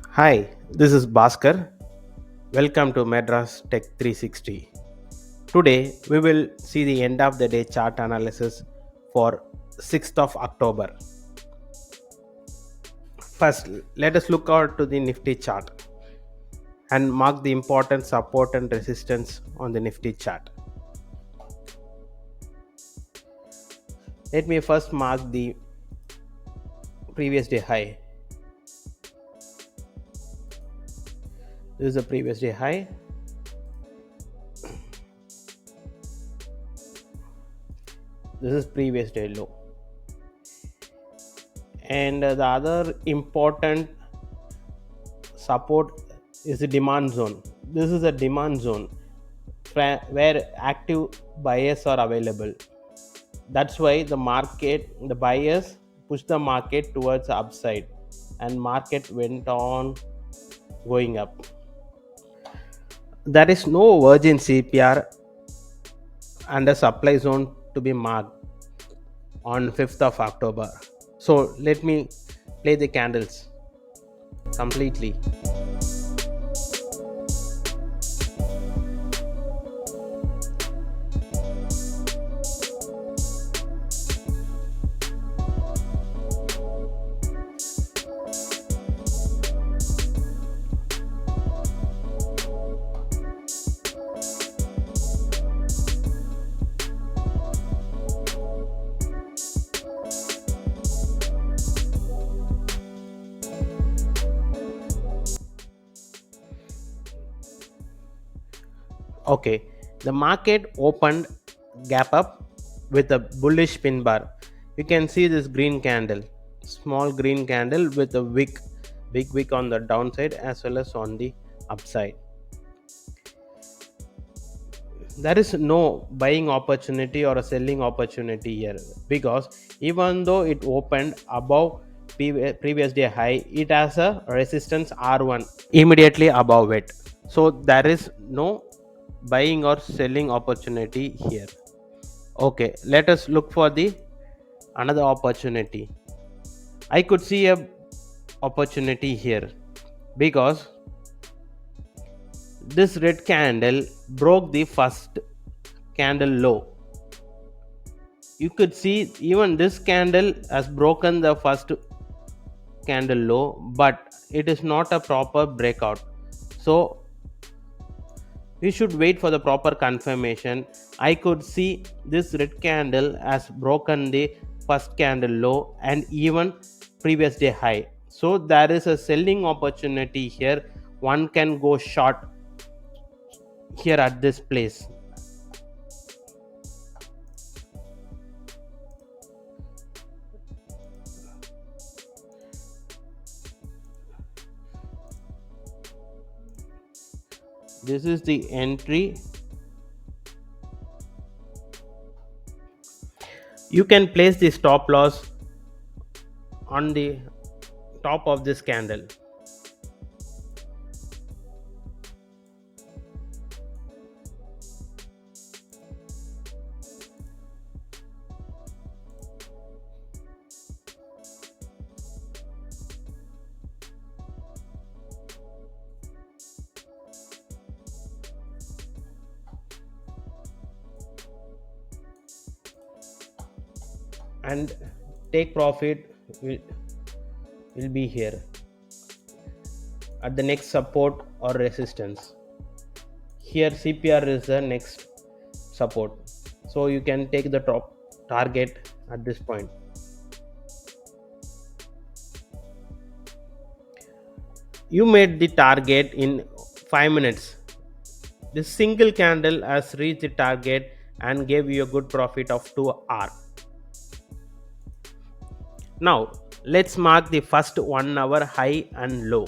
Hi, this is Bhaskar. Welcome to Madras Tech 360. Today we will see the end of the day chart analysis for 6th of October. First, let us look out to the Nifty chart and mark the important support and resistance on the Nifty chart. Let me first mark the previous day high. This is the previous day high. This is previous day low. And the other important support is the demand zone. This is a demand zone where active buyers are available. That's why the buyers push the market towards the upside, and market went on going up. There is no urgency CPR and a supply zone to be marked on 5th of October. So let me play the candles completely. Okay, the market opened gap up with a bullish pin bar. You can see this green candle, small green candle with a big wick on the downside as well as on the upside. There is no buying opportunity or a selling opportunity here, because even though it opened above previous day high, it has a resistance R1 immediately above it. So there is no buying or selling opportunity here. Okay, let us look for the another opportunity. I could see a opportunity here, because this red candle broke the first candle low. You could see even this candle has broken the first candle low, but it is not a proper breakout. So we should wait for the proper confirmation. I could see this red candle has broken the first candle low and even previous day high. So there is a selling opportunity here. One can go short here at this place. This is the entry. You can place the stop loss on the top of this candle. And take profit will be here at the next support or resistance. Here CPR is the next support, so you can take the top target at this point. You made the target in 5 minutes. This single candle has reached the target and gave you a good profit of 2 hours. Now let's mark the first 1 hour high and low.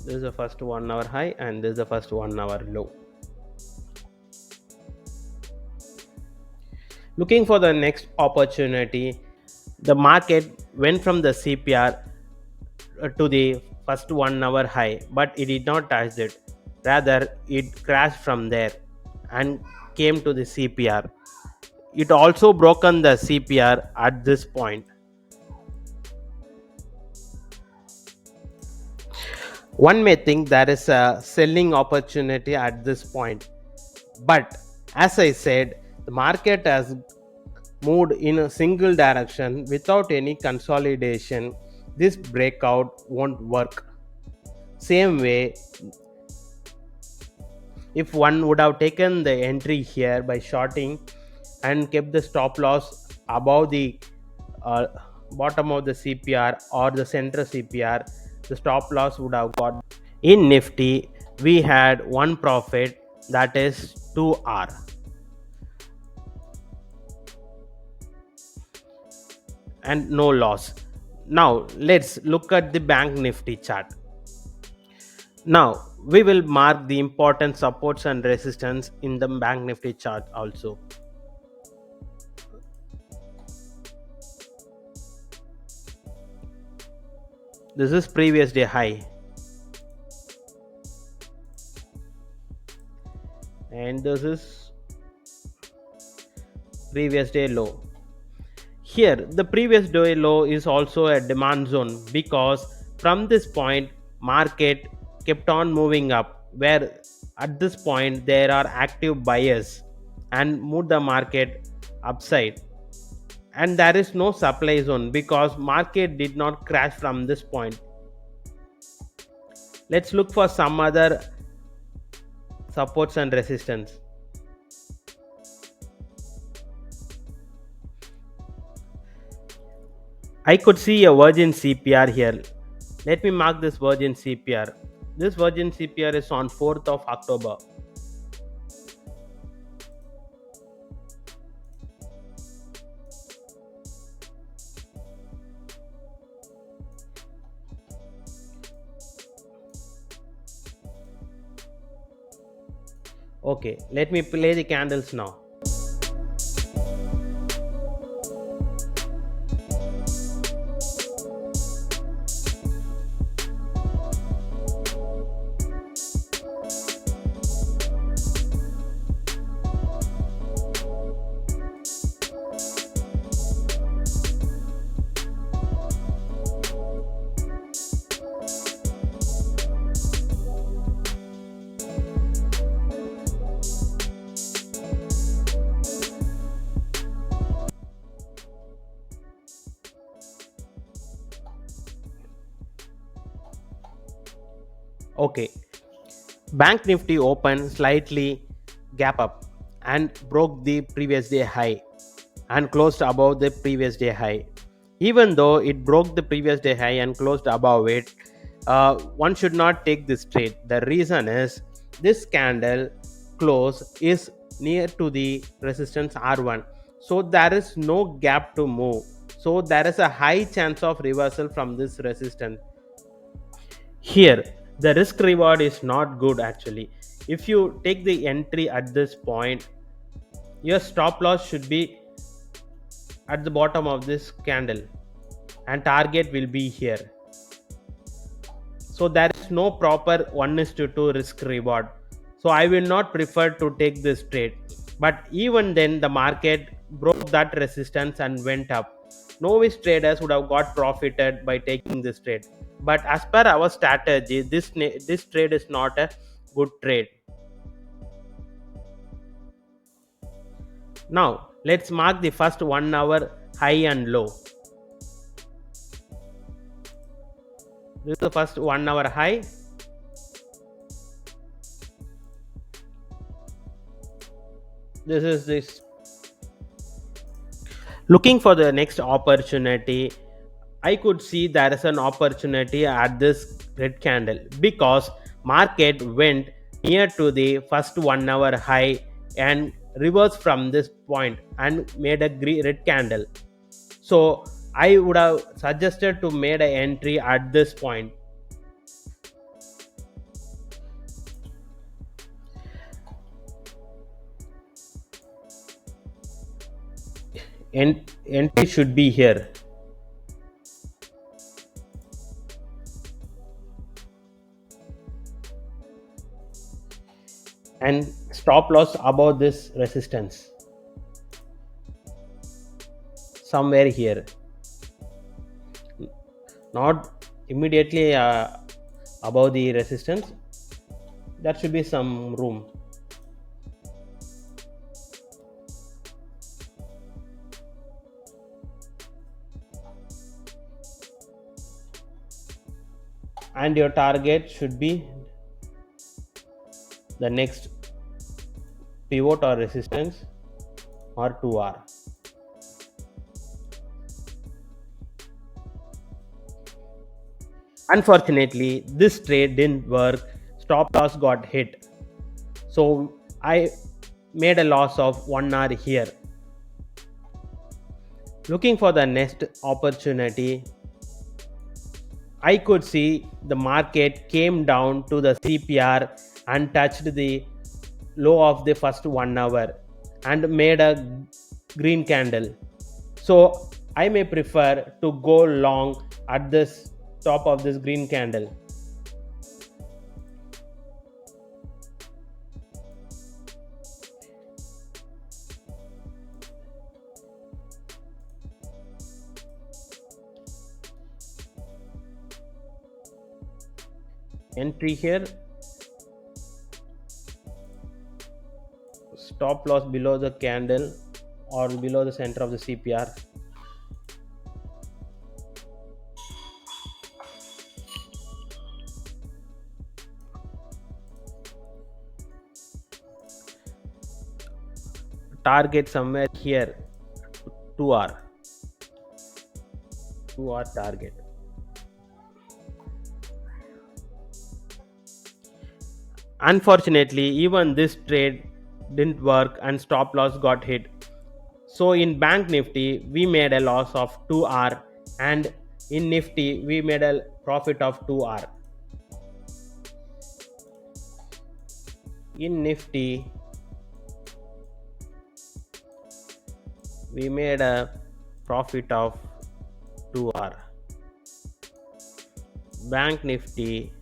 This is the first 1 hour high and this is the first 1 hour low. Looking for the next opportunity, the market went from the CPR to the first 1 hour high, but it did not touch it. Rather, it crashed from there and came to the CPR. It also broken the CPR at this point. One may think there is a selling opportunity at this point, but as I said, the market has moved in a single direction without any consolidation. This breakout won't work. Same way, if one would have taken the entry here by shorting and kept the stop loss above the uh, bottom of the CPR or the center CPR, the stop loss would have got. In Nifty, we had one profit, that is 2R, and no loss. Now let's look at the Bank Nifty chart. Now we will mark the important supports and resistance in the Bank Nifty chart also. This is previous day high, and this is previous day low. Here the previous day low is also a demand zone, because from this point market kept on moving up, where at this point there are active buyers and move the market upside, and there is no supply zone because market did not crash from this point. Let's look for some other supports and resistance. I could see a virgin CPR here. Let me mark this virgin CPR. This virgin CPR is on 4th of October. Okay, let me play the candles now. Okay, Bank Nifty opened slightly gap up and broke the previous day high and closed above the previous day high. Even though it broke the previous day high and closed above it, one should not take this trade. The reason is this candle close is near to the resistance R1, so there is no gap to move. So there is a high chance of reversal from this resistance. Here the risk reward is not good actually. If you take the entry at this point, your stop loss should be at the bottom of this candle and target will be here. So there is no proper 1:2 risk reward, so I will not prefer to take this trade. But even then the market broke that resistance and went up. Novice traders would have got profited by taking this trade, but as per our strategy, this trade is not a good trade. Now let's mark the first 1 hour high and low. This is the first 1 hour high. This is this. Looking for the next opportunity, I could see there is an opportunity at this red candle, because market went near to the first 1 hour high and reversed from this point and made a red candle. So I would have suggested to make an entry at this point. Entry should be here. and stop loss above this resistance somewhere here, not immediately above the resistance. There should be some room. And your target should be the next pivot or resistance or 2R. Unfortunately, this trade didn't work. Stop loss got hit. So I made a loss of 1R here. Looking for the next opportunity, I could see the market came down to the CPR and touched the low of the first 1 hour and made a green candle. So I may prefer to go long at this top of this green candle. Entry here, stop loss below the candle or below the center of the CPR. Target somewhere here, 2R target. Unfortunately, even this trade didn't work and stop loss got hit. So in Bank Nifty we made a loss of 2R and in Nifty we made a profit of 2R. In Nifty we made a profit of 2R. Bank Nifty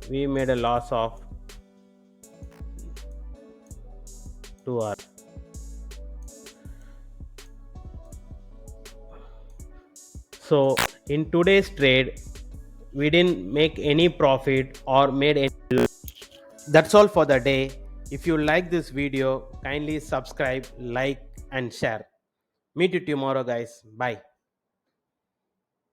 we made a loss of 2R. So in today's trade we didn't make any profit or made any loss. That's all for the day. If you like this video, kindly subscribe, like and share. Meet you tomorrow guys. Bye.